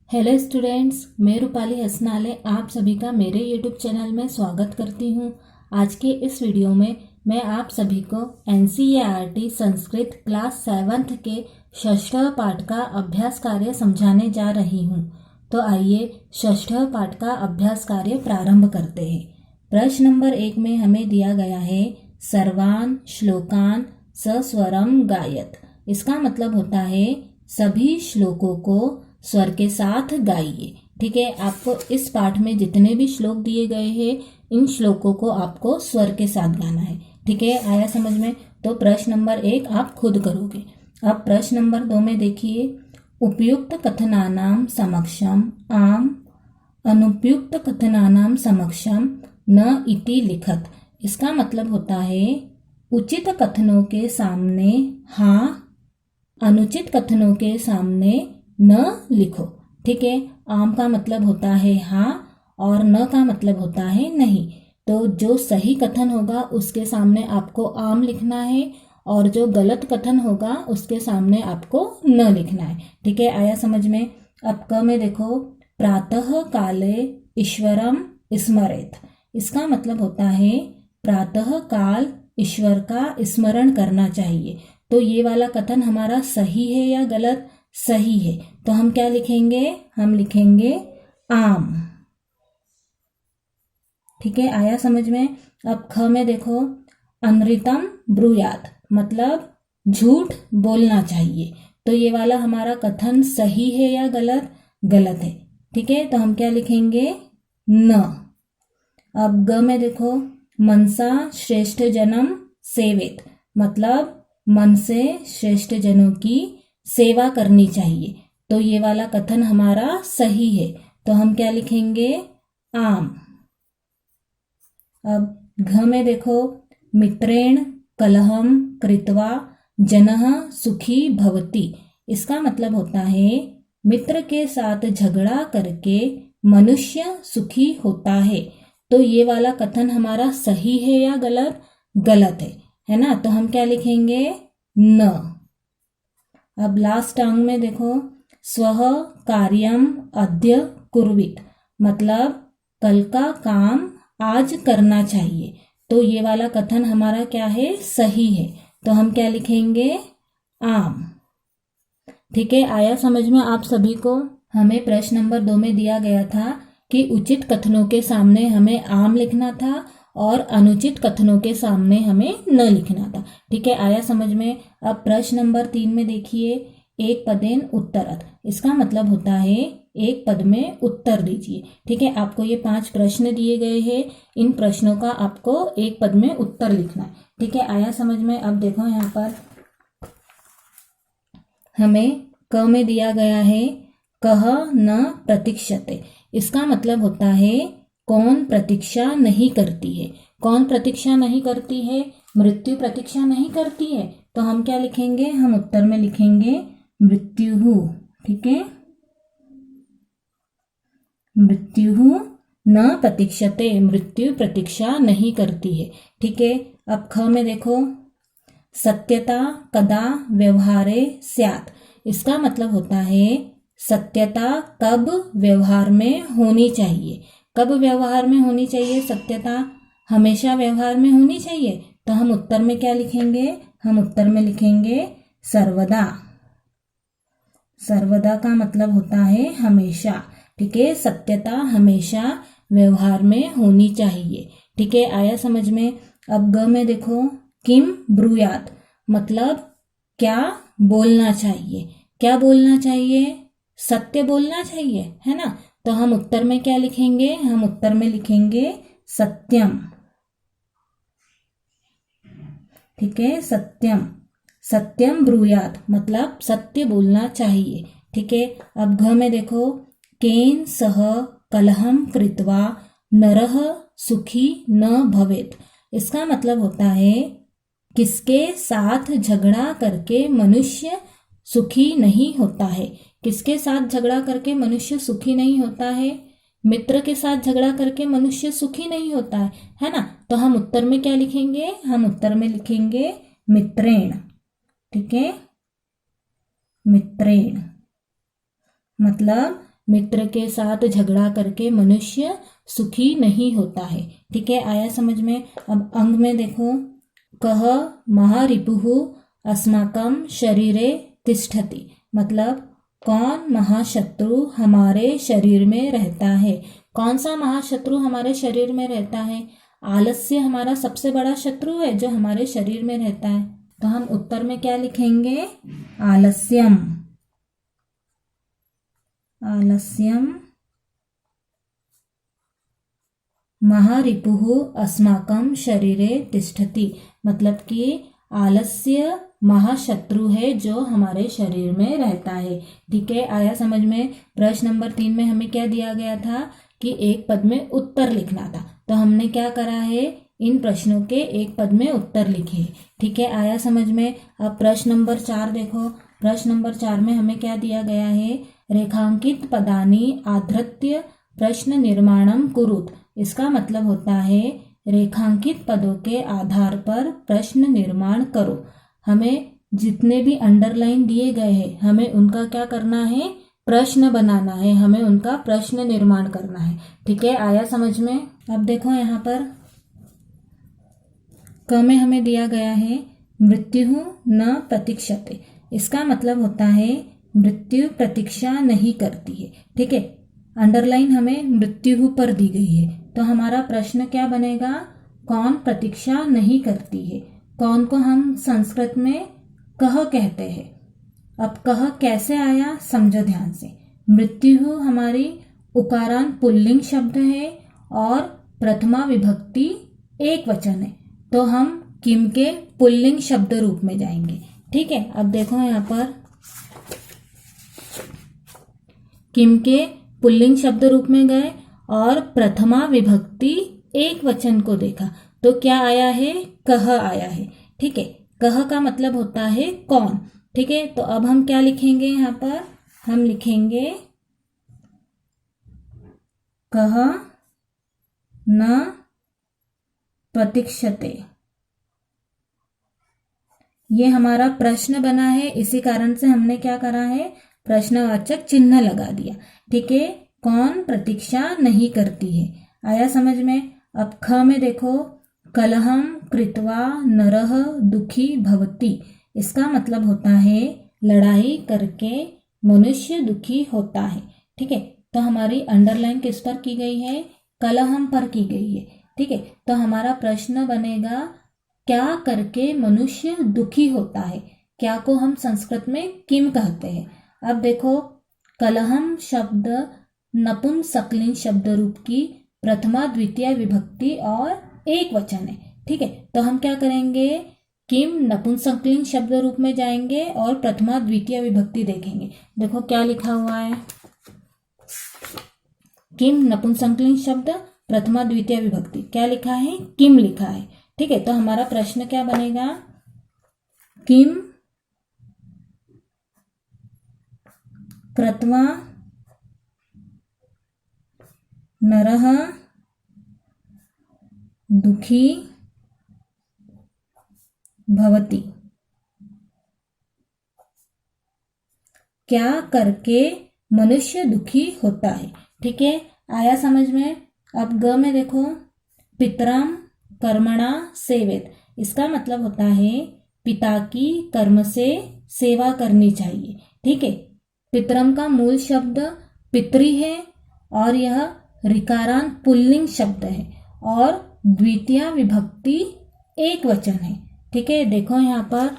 Hello students, मैं रूपाली हसनाले आप सभी का मेरे यूट्यूब चैनल में स्वागत करती हूँ। आज के इस वीडियो में मैं आप सभी को एनसीईआरटी संस्कृत क्लास 7th के षष्ठ पाठ का अभ्यास कार्य समझाने जा रही हूँ। तो आइए षष्ठ पाठ का अभ्यास कार्य प्रारंभ करते हैं। प्रश्न नंबर 1 में हमें दिया गया है सर्वान श्लोकान सस्वरम गायत। इसका मतलब होता है सभी श्लोकों को स्वर के साथ गाइए। ठीक है, आपको इस पाठ में जितने भी श्लोक दिए गए हैं इन श्लोकों को आपको स्वर के साथ गाना है। ठीक है, आया समझ में? तो प्रश्न नंबर 1 आप खुद करोगे। अब प्रश्न नंबर 2 में देखिए, उपयुक्त कथनानाम समक्षम आम अनुपयुक्त कथनानाम समक्षम न इति लिखत। इसका मतलब होता है उचित कथनों के सामने हाँ, अनुचित कथनों के सामने न लिखो। ठीक है, आम का मतलब होता है हाँ और न का मतलब होता है नहीं। तो जो सही कथन होगा उसके सामने आपको आम लिखना है और जो गलत कथन होगा उसके सामने आपको न लिखना है। ठीक है, आया समझ में? अब क में देखो, प्रातः काले ईश्वरम स्मरेत। इसका मतलब होता है प्रातः काल ईश्वर का स्मरण करना चाहिए। तो ये वाला कथन हमारा सही है या गलत? सही है। तो हम क्या लिखेंगे? हम लिखेंगे आम। ठीक है, आया समझ में? अब ख में देखो, अनृतम ब्रूयात मतलब झूठ बोलना चाहिए। तो ये वाला हमारा कथन सही है या गलत? गलत है। ठीक है, तो हम क्या लिखेंगे? न। अब ग में देखो, मनसा श्रेष्ठ जनम सेवेत मतलब मन से श्रेष्ठ जनों की सेवा करनी चाहिए। तो ये वाला कथन हमारा सही है। तो हम क्या लिखेंगे? आम। अब घ में देखो, मित्रेण कलहम कृत्वा जनः सुखी भवति। इसका मतलब होता है मित्र के साथ झगड़ा करके मनुष्य सुखी होता है। तो ये वाला कथन हमारा सही है या गलत? गलत है ना? तो हम क्या लिखेंगे? न। अब लास्ट अंग में देखो, स्वः कार्यम अद्य कुर्वित मतलब कल का काम आज करना चाहिए। तो ये वाला कथन हमारा क्या है? सही है। तो हम क्या लिखेंगे? आम। ठीक है, आया समझ में आप सभी को? हमें प्रश्न नंबर 2 में दिया गया था कि उचित कथनों के सामने हमें आम लिखना था और अनुचित कथनों के सामने हमें न लिखना था। ठीक है, आया समझ में? अब प्रश्न नंबर 3 में देखिए, एक पदेन उत्तरत। इसका मतलब होता है एक पद में उत्तर दीजिए। ठीक है, आपको ये 5 प्रश्न दिए गए हैं। इन प्रश्नों का आपको एक पद में उत्तर लिखना है। ठीक है, आया समझ में? अब देखो यहाँ पर हमें क में दिया गया है कह न प्रतीक्षते। इसका मतलब होता है कौन प्रतीक्षा नहीं करती है। कौन प्रतीक्षा नहीं करती है? मृत्यु प्रतीक्षा नहीं करती है। तो हम क्या लिखेंगे? हम उत्तर में लिखेंगे मृत्यु। ठीक है, मृत्यु न प्रतीक्षते मृत्यु प्रतीक्षा नहीं करती है। ठीक है, अब ख में देखो, सत्यता कदा व्यवहारे स्यात्। इसका मतलब होता है सत्यता कब व्यवहार में होनी चाहिए। कब व्यवहार में होनी चाहिए सत्यता? हमेशा व्यवहार में होनी चाहिए। तो हम उत्तर में क्या लिखेंगे? हम उत्तर में लिखेंगे सर्वदा। सर्वदा का मतलब होता है हमेशा। ठीक है, सत्यता हमेशा व्यवहार में होनी चाहिए। ठीक है, आया समझ में? अब ग में देखो, किम ब्रूयात मतलब क्या बोलना चाहिए। क्या बोलना चाहिए? सत्य बोलना चाहिए, है ना? तो हम उत्तर में क्या लिखेंगे? हम उत्तर में लिखेंगे सत्यम। ठीक है, सत्यम। सत्यम ब्रूयात मतलब सत्य बोलना चाहिए। ठीक है, अब घ में देखो, केन सह कलहम कृत्वा नरः सुखी न भवेत। इसका मतलब होता है किसके साथ झगड़ा करके मनुष्य सुखी नहीं होता है। किसके साथ झगड़ा करके मनुष्य सुखी नहीं होता है? मित्र के साथ झगड़ा करके मनुष्य सुखी नहीं होता है ना? तो हम उत्तर में क्या लिखेंगे? हम उत्तर में लिखेंगे मित्रेण। ठीक है, मित्रेण मतलब मित्र के साथ झगड़ा करके मनुष्य सुखी नहीं होता है। ठीक है, आया समझ में। अब अंग में देखो, कह महारिपुः अस्माकं शरीरे तिष्ठति, मतलब कौन महाशत्रु हमारे शरीर में रहता है। कौन सा महाशत्रु हमारे शरीर में रहता है? आलस्य हमारा सबसे बड़ा शत्रु है जो हमारे शरीर में रहता है। तो हम उत्तर में क्या लिखेंगे? आलस्यम। आलस्यम महारिपुः अस्माकं शरीरे तिष्ठति, मतलब कि आलस्य महाशत्रु है जो हमारे शरीर में रहता है। ठीक है, आया समझ में। प्रश्न नंबर 3 में हमें क्या दिया गया था कि एक पद में उत्तर लिखना था, तो हमने क्या करा है, इन प्रश्नों के एक पद में उत्तर लिखे। ठीक है, आया समझ में। अब प्रश्न नंबर 4 देखो। प्रश्न नंबर 4 में हमें क्या दिया गया है, रेखांकित पदानि आधृत्य प्रश्न निर्माणम कुरुत। इसका मतलब होता है रेखांकित पदों के आधार पर प्रश्न निर्माण करो। हमें जितने भी अंडरलाइन दिए गए हैं हमें उनका क्या करना है, प्रश्न बनाना है, हमें उनका प्रश्न निर्माण करना है। ठीक है, आया समझ में। अब देखो यहाँ पर क में हमें दिया गया है मृत्यु न प्रतीक्षते। इसका मतलब होता है मृत्यु प्रतीक्षा नहीं करती है। ठीक है, अंडरलाइन हमें मृत्यु पर दी गई है, तो हमारा प्रश्न क्या बनेगा, कौन प्रतीक्षा नहीं करती है। कौन को हम संस्कृत में कह कहते हैं। अब कह कैसे आया समझो ध्यान से। मृत्यु हमारी उकारान पुल्लिंग शब्द है और प्रथमा विभक्ति एक वचन है, तो हम किम के पुल्लिंग शब्द रूप में जाएंगे। ठीक है, अब देखो यहाँ पर किम के पुल्लिंग शब्द रूप में गए और प्रथमा विभक्ति एक वचन को देखा, तो क्या आया है, कह आया है। ठीक है, कह का मतलब होता है कौन। ठीक है, तो अब हम क्या लिखेंगे यहाँ पर, हम लिखेंगे कह न प्रतीक्षते। ये हमारा प्रश्न बना है, इसी कारण से हमने क्या करा है, प्रश्नवाचक चिन्ह लगा दिया। ठीक है, कौन प्रतीक्षा नहीं करती है। आया समझ में। अब ख में देखो, कलहम कृत्वा नरः दुखी भवति। इसका मतलब होता है लड़ाई करके मनुष्य दुखी होता है। ठीक है, तो हमारी अंडरलाइन किस पर की गई है, कलहम पर की गई है। ठीक है, तो हमारा प्रश्न बनेगा क्या करके मनुष्य दुखी होता है। क्या को हम संस्कृत में किम कहते हैं। अब देखो, कलहम शब्द नपुंसकलिंग शब्द रूप की प्रथमा द्वितीय विभक्ति और एक वचन है। ठीक है, तो हम क्या करेंगे, किम नपुंसकलिंग शब्द रूप में जाएंगे और प्रथमा द्वितीय विभक्ति देखेंगे। देखो क्या लिखा हुआ है, किम नपुंसकलिंग शब्द प्रथमा द्वितीय विभक्ति, क्या लिखा है, किम लिखा है। ठीक है, तो हमारा प्रश्न क्या बनेगा, किम कृत्वा नरः दुखी भवति। क्या करके मनुष्य दुखी होता है। ठीक है, आया समझ में। अब ग में देखो, पितरम कर्मणा सेवेत। इसका मतलब होता है पिता की कर्म से सेवा करनी चाहिए। ठीक है, पितरम का मूल शब्द पितरी है और यह ऋकारांत पुल्लिंग शब्द है और द्वितीय विभक्ति एक वचन है। ठीक है, देखो यहाँ पर,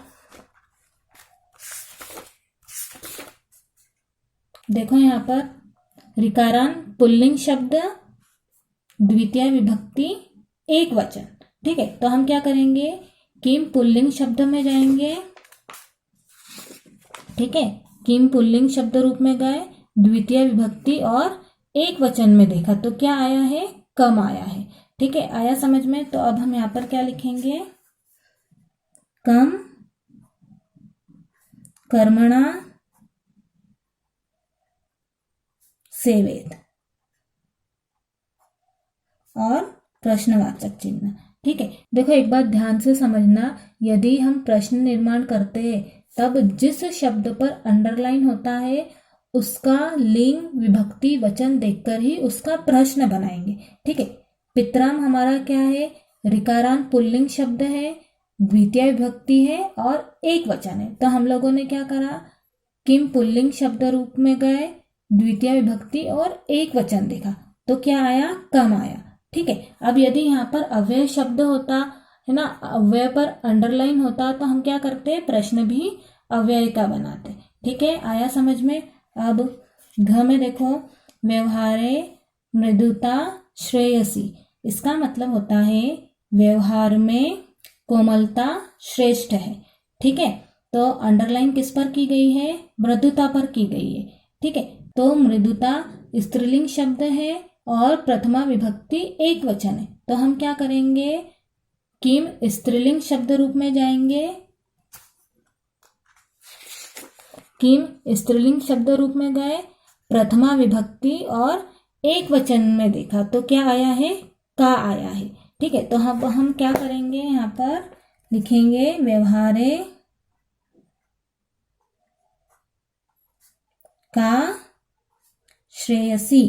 देखो यहाँ पर ऋकारांत पुल्लिंग शब्द द्वितीय विभक्ति एक वचन। ठीक है, तो हम क्या करेंगे, किम पुल्लिंग शब्द में जाएंगे। ठीक है, किम पुल्लिंग शब्द रूप में गए, द्वितीय विभक्ति और एक वचन में देखा, तो क्या आया है, कम आया है। ठीक है, आया समझ में। तो अब हम यहाँ पर क्या लिखेंगे, कम कर्मणा सेवेत और प्रश्नवाचक चिन्ह। ठीक है, देखो एक बात ध्यान से समझना, यदि हम प्रश्न निर्माण करते हैं तब जिस शब्द पर अंडरलाइन होता है उसका लिंग विभक्ति वचन देखकर ही उसका प्रश्न बनाएंगे। ठीक है, पितराम हमारा क्या है, ऋकारांत पुल्लिंग शब्द है, द्वितीय विभक्ति है और एक वचन है। तो हम लोगों ने क्या करा, किम पुल्लिंग शब्द रूप में गए, द्वितीय विभक्ति और एक वचन देखा, तो क्या आया, कम आया। ठीक है, अब यदि यहाँ पर अव्यय शब्द होता है ना, अव्यय पर अंडरलाइन होता, तो हम क्या करते, प्रश्न भी अव्यय का बनाते। ठीक है, आया समझ में। अब घ में देखो, व्यवहारे मृदुता श्रेयसी, इसका मतलब होता है व्यवहार में कोमलता श्रेष्ठ है। ठीक है, तो अंडरलाइन किस पर की गई है, मृदुता पर की गई है। ठीक है, तो मृदुता स्त्रीलिंग शब्द है और प्रथमा विभक्ति एक वचन है, तो हम क्या करेंगे, किम स्त्रीलिंग शब्द रूप में जाएंगे, किम स्त्रीलिंग शब्द रूप में गए, प्रथमा विभक्ति और एक वचन में देखा, तो क्या आया है, का आया है। ठीक है, तो हम क्या करेंगे, यहाँ पर लिखेंगे व्यवहारे का श्रेयसी,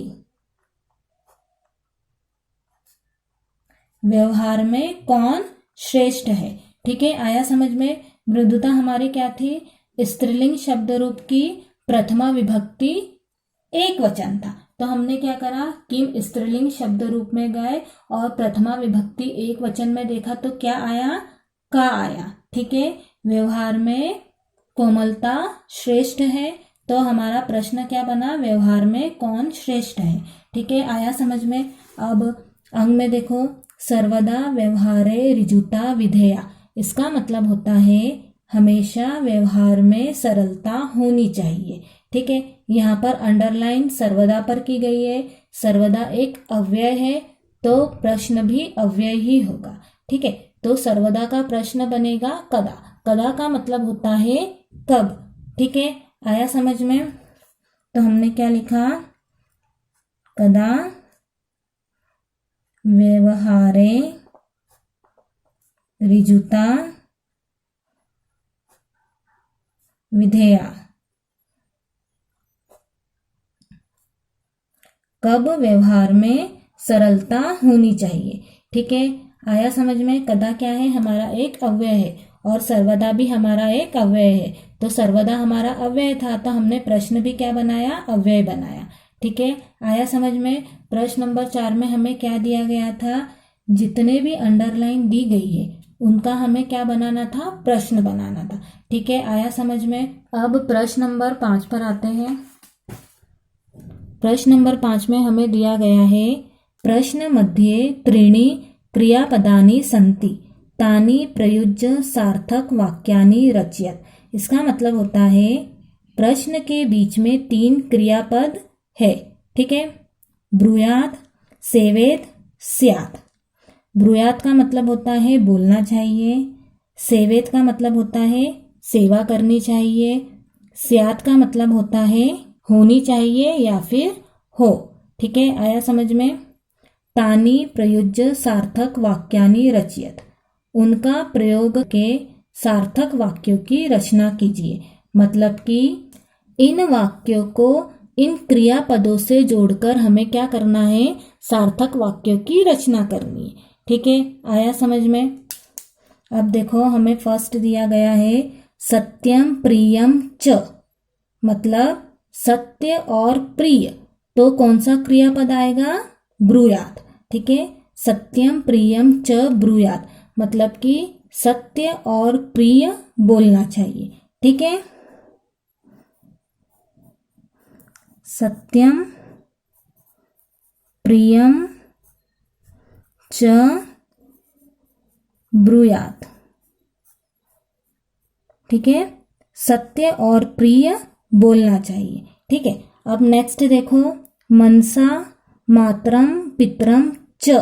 व्यवहार में कौन श्रेष्ठ है। ठीक है, आया समझ में। मृदुता हमारी क्या थी, स्त्रीलिंग शब्द रूप की प्रथमा विभक्ति एक वचन था, तो हमने क्या करा, किम स्त्रीलिंग शब्द रूप में गए और प्रथमा विभक्ति एक वचन में देखा, तो क्या आया, का आया। ठीक है, व्यवहार में कोमलता श्रेष्ठ है, तो हमारा प्रश्न क्या बना, व्यवहार में कौन श्रेष्ठ है। ठीक है, आया समझ में। अब अंग में देखो, सर्वदा व्यवहारे ऋजुता विधेया, इसका मतलब होता है हमेशा व्यवहार में सरलता होनी चाहिए। ठीक है, यहाँ पर अंडरलाइन सर्वदा पर की गई है, सर्वदा एक अव्यय है, तो प्रश्न भी अव्यय ही होगा। ठीक है, तो सर्वदा का प्रश्न बनेगा कदा, कदा का मतलब होता है कब। ठीक है, आया समझ में। तो हमने क्या लिखा, कदा व्यवहारे ऋजुता विधेया, कब व्यवहार में सरलता होनी चाहिए। ठीक है, आया समझ में। कदा क्या है, हमारा एक अव्यय है और सर्वदा भी हमारा एक अव्यय है, तो सर्वदा हमारा अव्यय था, तो हमने प्रश्न भी क्या बनाया, अव्यय बनाया। ठीक है, आया समझ में। प्रश्न नंबर 4 में हमें क्या दिया गया था, जितने भी अंडरलाइन दी गई है उनका हमें क्या बनाना था, प्रश्न बनाना था। ठीक है, आया समझ में। अब प्रश्न नंबर 5 पर आते हैं। प्रश्न नंबर 5 में हमें दिया गया है, प्रश्न मध्ये त्रीणि क्रियापदानि सन्ति तानि प्रयुज्य सार्थक वाक्यानि रचयत। इसका मतलब होता है प्रश्न के बीच में 3 क्रियापद है। ठीक है, ब्रूयात, सेवेत, स्यात्। ब्रूयात का मतलब होता है बोलना चाहिए, सेवेत का मतलब होता है सेवा करनी चाहिए, स्यात् का मतलब होता है होनी चाहिए या फिर हो। ठीक है, आया समझ में। तानि प्रयुज्य सार्थक वाक्यानि रचयत, उनका प्रयोग के सार्थक वाक्यों की रचना कीजिए। मतलब कि इन वाक्यों को इन क्रियापदों से जोड़कर हमें क्या करना है, सार्थक वाक्यों की रचना करनी है। ठीक है, आया समझ में। अब देखो, हमें फर्स्ट दिया गया है सत्यम प्रियम च, मतलब सत्य और प्रिय, तो कौन सा क्रियापद आएगा, ब्रूयात। ठीक है, सत्यम प्रियम च ब्रूयात, मतलब कि सत्य और प्रिय बोलना चाहिए। ठीक है, सत्यम प्रियम च ब्रूयात। ठीक है, सत्य और प्रिय बोलना चाहिए। ठीक है, अब नेक्स्ट देखो, मनसा मातरम पितरम च,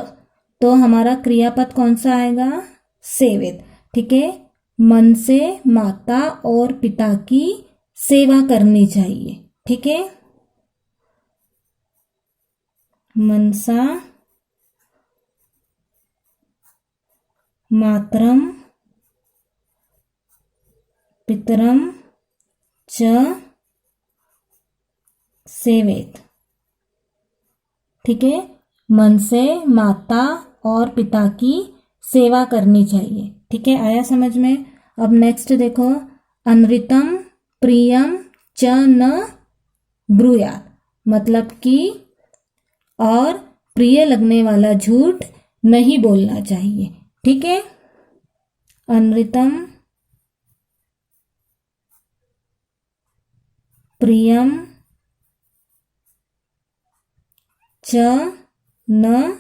तो हमारा क्रियापद कौन सा आएगा, सेवित। ठीक है, मन से माता और पिता की सेवा करनी चाहिए। ठीक है, मनसा मातरम पितरम च सेवेत। ठीक है, मन से माता और पिता की सेवा करनी चाहिए। ठीक है, आया समझ में। अब नेक्स्ट देखो, अनृतम प्रियम च न ब्रूयात, मतलब कि और प्रिय लगने वाला झूठ नहीं बोलना चाहिए। ठीक है, अनृतम प्रियम च न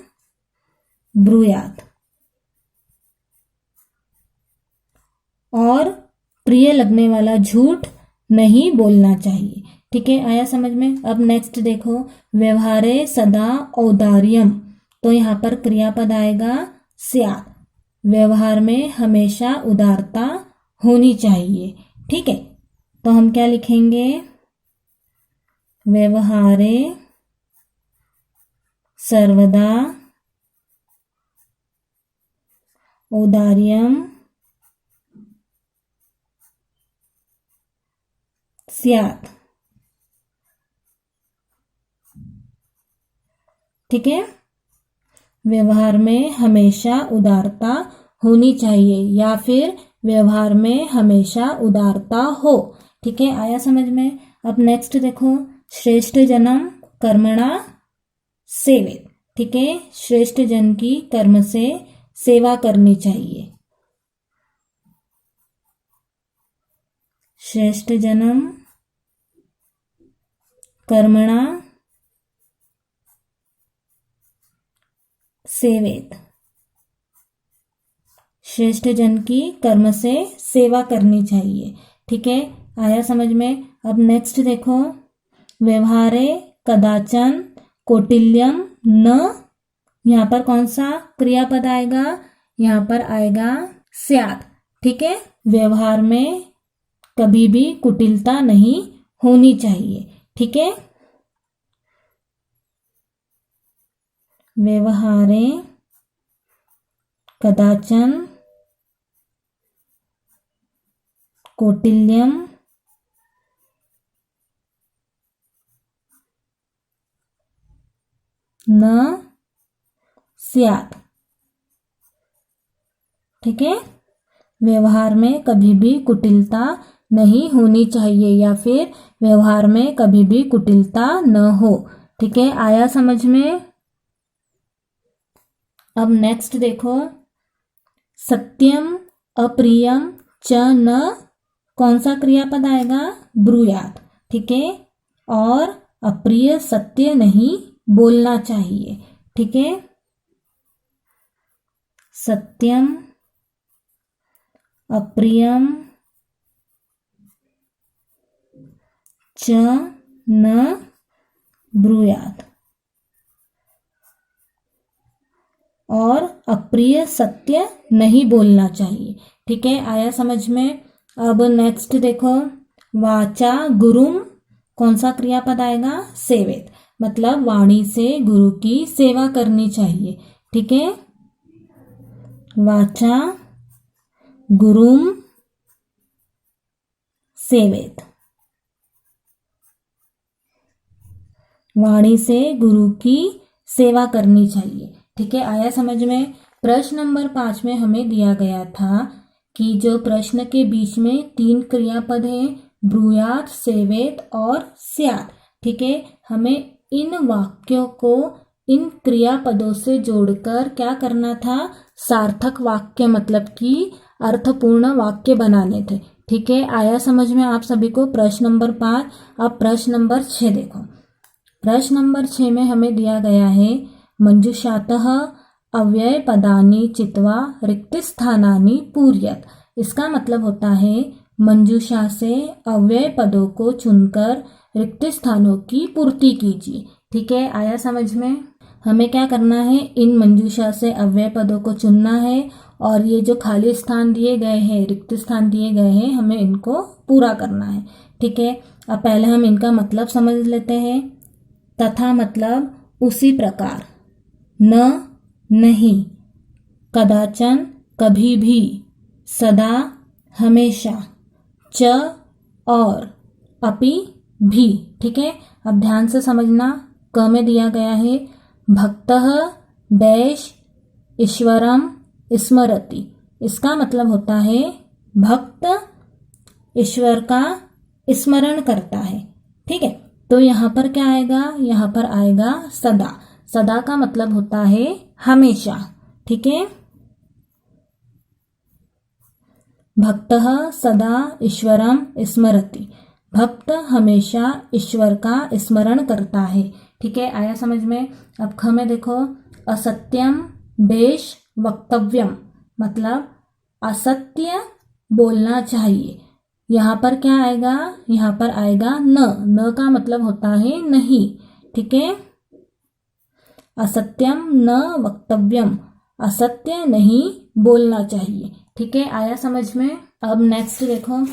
ब्रूयात, और प्रिय लगने वाला झूठ नहीं बोलना चाहिए। ठीक है, आया समझ में। अब नेक्स्ट देखो, व्यवहारे सदा औदार्यम, तो यहाँ पर क्रियापद आएगा स्यात्। व्यवहार में हमेशा उदारता होनी चाहिए। ठीक है, तो हम क्या लिखेंगे, व्यवहारे सर्वदा औदार्यम स्यात्। ठीक है, व्यवहार में हमेशा उदारता होनी चाहिए, या फिर व्यवहार में हमेशा उदारता हो। ठीक है, आया समझ में। अब नेक्स्ट देखो, श्रेष्ठ जनम कर्मणा सेवेत। ठीक है, श्रेष्ठ जन की कर्म से सेवा करनी चाहिए। श्रेष्ठ जनम कर्मणा सेवेत, श्रेष्ठ जन की कर्म से सेवा करनी चाहिए। ठीक है, आया समझ में। अब नेक्स्ट देखो, व्यवहारे कदाचन कौटिल्यम न, यहाँ पर कौन सा क्रियापद आएगा, यहाँ पर आएगा स्यात्। ठीक है, व्यवहार में कभी भी कुटिलता नहीं होनी चाहिए। ठीक है, व्यवहारे कदाचन कौटिल्यम न स्यात्। ठीक है, व्यवहार में कभी भी कुटिलता नहीं होनी चाहिए, या फिर व्यवहार में कभी भी कुटिलता न हो। ठीक है, आया समझ में। अब नेक्स्ट देखो, सत्यम अप्रियम च न, कौन सा क्रियापद आएगा, ब्रूयात। ठीक है, और अप्रिय सत्य नहीं बोलना चाहिए। ठीक है, सत्यम अप्रियम च न ब्रूयात, और अप्रिय सत्य नहीं बोलना चाहिए। ठीक है, आया समझ में। अब नेक्स्ट देखो, वाचा गुरुम, कौन सा क्रियापद आएगा, सेवेत, मतलब वाणी से गुरु की सेवा करनी चाहिए। ठीक है, वाचा गुरुम सेवेत, वाणी से गुरु की सेवा करनी चाहिए। ठीक है, आया समझ में। प्रश्न नंबर 5 में हमें दिया गया था कि जो प्रश्न के बीच में 3 क्रियापद हैं, ब्रूयात, सेवेत और स्यात्। ठीक है, हमें इन वाक्यों को इन क्रियापदों से जोड़कर क्या करना था, सार्थक वाक्य, मतलब कि अर्थपूर्ण वाक्य बनाने थे। ठीक है, आया समझ में आप सभी को प्रश्न नंबर 5। अब प्रश्न नंबर 6 देखो। प्रश्न नंबर 6 में हमें दिया गया है, मंजुषातः अव्यय पदानि चित्वा रिक्त स्थानानि पूरयत। इसका मतलब होता है मंजूषा से अव्यय पदों को चुनकर रिक्त स्थानों की पूर्ति कीजिए। ठीक है, आया समझ में। हमें क्या करना है, इन मंजूषा से अव्यय पदों को चुनना है, और ये जो खाली स्थान दिए गए हैं, रिक्त स्थान दिए गए हैं, हमें इनको पूरा करना है। ठीक है, अब पहले हम इनका मतलब समझ लेते हैं। तथा मतलब उसी प्रकार, न नहीं, कदाचन कभी भी, सदा हमेशा, च और, अपि भी। ठीक है, अब ध्यान से समझना। क में दिया गया है भक्तः डैश ईश्वरम स्मरति। इसका मतलब होता है भक्त ईश्वर का स्मरण करता है। ठीक है, तो यहाँ पर क्या आएगा, यहाँ पर आएगा सदा। सदा का मतलब होता है हमेशा। ठीक है, भक्तः सदा ईश्वरम स्मरति। भक्त हमेशा ईश्वर का स्मरण करता है। ठीक है, आया समझ में। अब ख में देखो असत्यम देश वक्तव्यम, मतलब असत्य बोलना चाहिए। यहाँ पर क्या आएगा, यहाँ पर आएगा न का मतलब होता है नहीं। ठीक है, असत्यम न वक्तव्यम, असत्य नहीं बोलना चाहिए। ठीक है, आया समझ में। अब नेक्स्ट देखो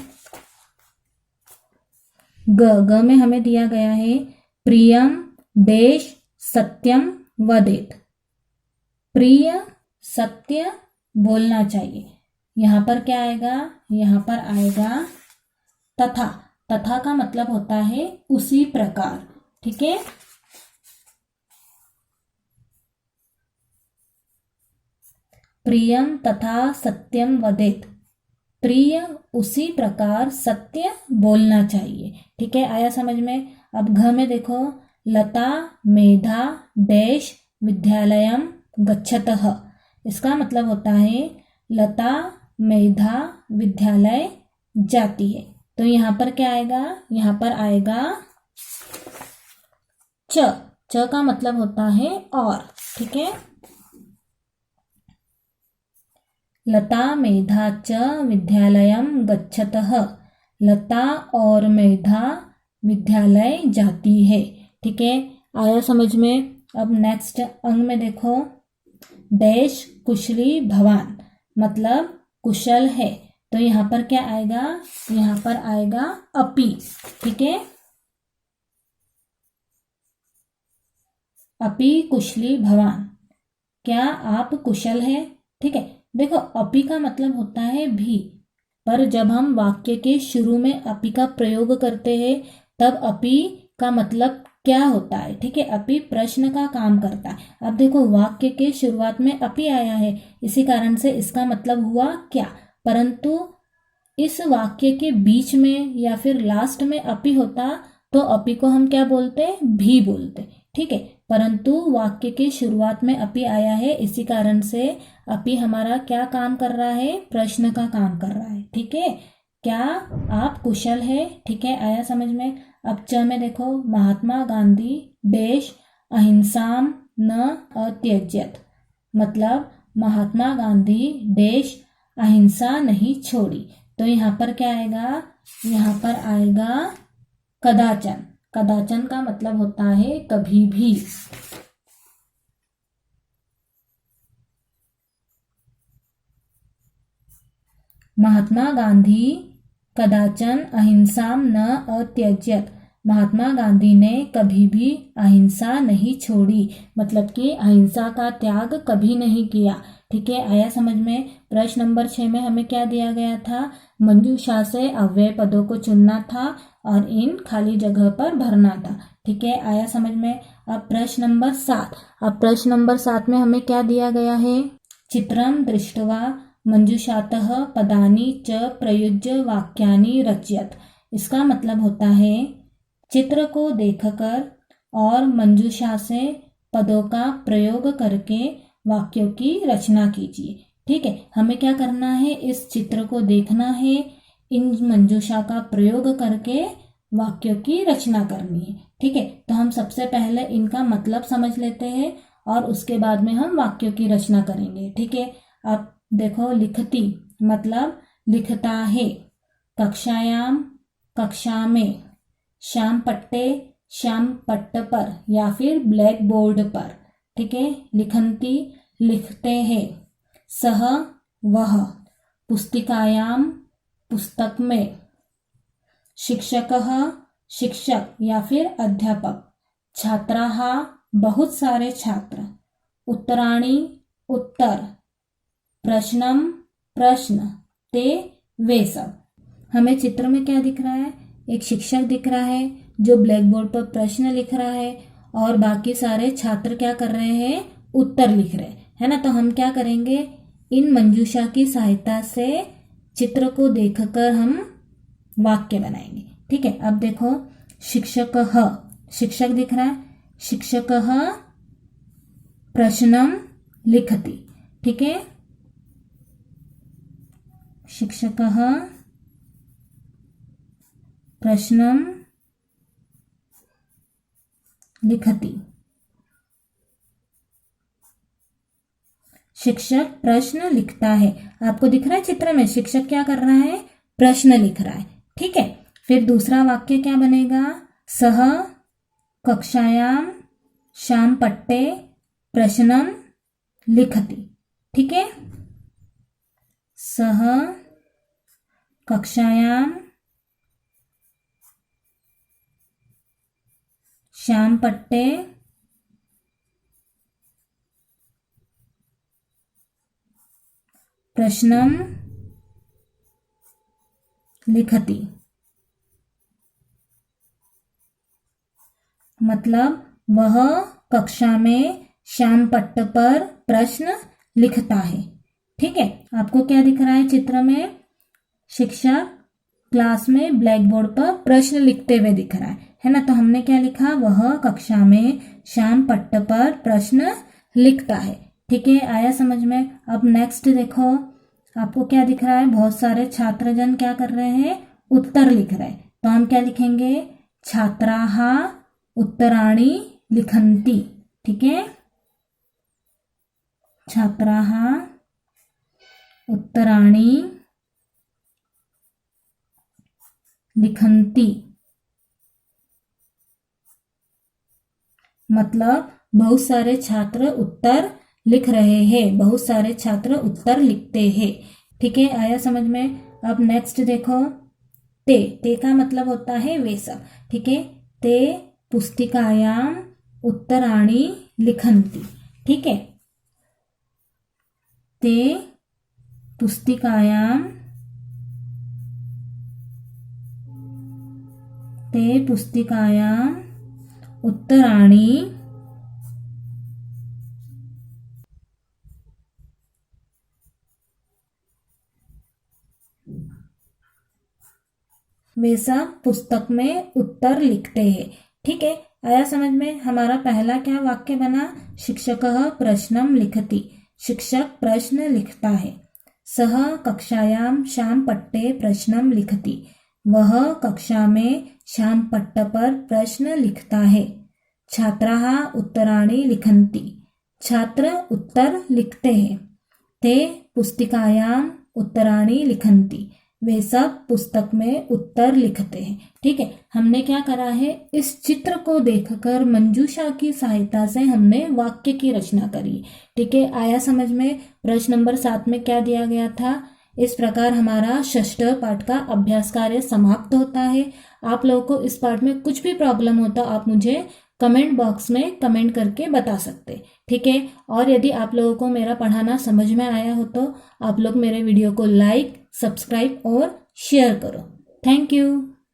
ग में हमें दिया गया है प्रियम देश सत्यम वदेत। प्रिय सत्य बोलना चाहिए। यहाँ पर क्या आएगा, यहाँ पर आएगा तथा। तथा का मतलब होता है उसी प्रकार। ठीक है, प्रियम तथा सत्यम वदेत। प्रिय उसी प्रकार सत्य बोलना चाहिए। ठीक है, आया समझ में। अब घ में देखो लता मेधा डैश विद्यालयम गच्छतः। इसका मतलब होता है लता मेधा विद्यालय जाती है। तो यहाँ पर क्या आएगा, यहाँ पर आएगा च का मतलब होता है और। ठीक है, लता मेधा च विद्यालयम गच्छतः। लता और मेधा विद्यालय जाती है। ठीक है, आया समझ में। अब नेक्स्ट अंग में देखो डैश कुशली भवान, मतलब कुशल है। तो यहाँ पर क्या आएगा, यहाँ पर आएगा अपि। ठीक है, अपि कुशली भवान, क्या आप कुशल हैं। ठीक है, देखो अपि का मतलब होता है भी, पर जब हम वाक्य के शुरू में अपि का प्रयोग करते हैं तब अपि का मतलब क्या होता है। ठीक है, अपि प्रश्न का काम करता है। अब देखो वाक्य के शुरुआत में अपि आया है, इसी कारण से इसका मतलब हुआ क्या। परंतु इस वाक्य के बीच में या फिर लास्ट में अपि होता तो अपि को हम क्या बोलते, भी बोलते। ठीक है, परंतु वाक्य के शुरुआत में अपि आया है, इसी कारण से अपि हमारा क्या काम कर रहा है, प्रश्न का काम कर रहा है। ठीक है, क्या आप कुशल है। ठीक है, आया समझ में। अब च में देखो महात्मा गांधी देश अहिंसाम न अत्यज्यत, मतलब महात्मा गांधी देश अहिंसा नहीं छोड़ी। तो यहाँ पर क्या आएगा, यहाँ पर आएगा कदाचन। कदाचन का मतलब होता है कभी भी। महात्मा गांधी कदाचन अहिंसाम न अत्यज्यत, महात्मा गांधी ने कभी भी अहिंसा नहीं छोड़ी, मतलब कि अहिंसा का त्याग कभी नहीं किया। ठीक है, आया समझ में। प्रश्न नंबर 6 में हमें क्या दिया गया था, मंजूषा से अव्यय पदों को चुनना था और इन खाली जगह पर भरना था। ठीक है, आया समझ में। अब प्रश्न नंबर 7। अब प्रश्न नंबर 7 में हमें क्या दिया गया है, चित्रम दृष्ट्वा मंजूषातः पदानि च प्रयुज्य वाक्यानि रचयत। इसका मतलब होता है चित्र को देखकर और मंजूषा से पदों का प्रयोग करके वाक्यों की रचना कीजिए। ठीक है, हमें क्या करना है, इस चित्र को देखना है, इन मंजूषा का प्रयोग करके वाक्यों की रचना करनी है। ठीक है, तो हम सबसे पहले इनका मतलब समझ लेते हैं और उसके बाद में हम वाक्यों की रचना करेंगे। ठीक है, अब देखो लिखती मतलब लिखता है, कक्षायाम कक्षा में, श्याम पट्टे श्याम पट्ट पर या फिर ब्लैक बोर्ड पर। ठीक है, लिखन्ति लिखते हैं, सह वह, पुस्तिकायाम पुस्तक में, शिक्षकः शिक्षक या फिर अध्यापक, छात्राः बहुत सारे छात्र, उत्तराणि उत्तर, प्रश्नम प्रश्न, ते वे सब। हमें चित्र में क्या दिख रहा है, एक शिक्षक दिख रहा है, जो ब्लैक बोर्ड पर प्रश्न लिख रहा है और बाकी सारे छात्र क्या कर रहे हैं, उत्तर लिख रहे हैं, है ना। तो हम क्या करेंगे, इन मंजूषा की सहायता से चित्र को देखकर हम वाक्य बनाएंगे। ठीक है, अब देखो शिक्षकः, शिक्षक दिख रहा है, शिक्षकः प्रश्नम लिखति। ठीक है, शिक्षकः प्रश्नम लिखति। शिक्षक प्रश्न लिखता है। आपको दिख रहा है चित्र में शिक्षक क्या कर रहा है, प्रश्न लिख रहा है। ठीक है, फिर दूसरा वाक्य क्या बनेगा, सह कक्षायाम श्याम पट्टे प्रश्नम लिखति। ठीक है, सह कक्षायाम श्याम पट्टे प्रश्नम लिखति। मतलब वह कक्षा में श्याम पट्ट पर प्रश्न लिखता है। ठीक है, आपको क्या दिख रहा है चित्र में, शिक्षक क्लास में ब्लैक बोर्ड पर प्रश्न लिखते हुए दिख रहा है ना। तो हमने क्या लिखा, वह कक्षा में श्याम पट्ट पर प्रश्न लिखता है। ठीक है, आया समझ में। अब नेक्स्ट देखो, आपको क्या दिख रहा है, बहुत सारे छात्रजन क्या कर रहे हैं, उत्तर लिख रहे हैं। तो हम क्या लिखेंगे, छात्राः उत्तराणि लिखन्ति। ठीक है, छात्राः उत्तराणि लिखन्ति। मतलब बहुत सारे छात्र उत्तर लिख रहे हैं, बहुत सारे छात्र उत्तर लिखते हैं। ठीक है, आया समझ में। अब नेक्स्ट देखो, ते का मतलब होता है वे सब। ठीक है, ते पुस्तिकायाम उत्तराणि लिखन्ति। ठीक है, ते पुस्तिकायाम उत्तराणि वे सब पुस्तक में उत्तर लिखते हैं। ठीक है, आया समझ में। हमारा पहला क्या वाक्य बना, शिक्षकः प्रश्नम लिखति, शिक्षक प्रश्न लिखता है। सह कक्षायाम श्याम पट्टे प्रश्नम लिखति, वह कक्षा में श्याम पट्ट पर प्रश्न लिखता है। छात्राः उत्तराणि लिखन्ति, छात्र उत्तर लिखते हैं। ते पुस्तिकायाम उत्तराणि लिखन्ति, वे सब पुस्तक में उत्तर लिखते हैं। ठीक है, हमने क्या करा है, इस चित्र को देखकर मंजूषा की सहायता से हमने वाक्य की रचना करी। ठीक है, आया समझ में। प्रश्न नंबर 7 में क्या दिया गया था। इस प्रकार हमारा षष्ठ पाठ का अभ्यास कार्य समाप्त होता है। आप लोगों को इस पाठ में कुछ भी प्रॉब्लम हो तो आप मुझे कमेंट बॉक्स में कमेंट करके बता सकते। ठीक है, और यदि आप लोगों को मेरा पढ़ाना समझ में आया हो तो आप लोग मेरे वीडियो को लाइक, सब्सक्राइब और शेयर करो। Thank you.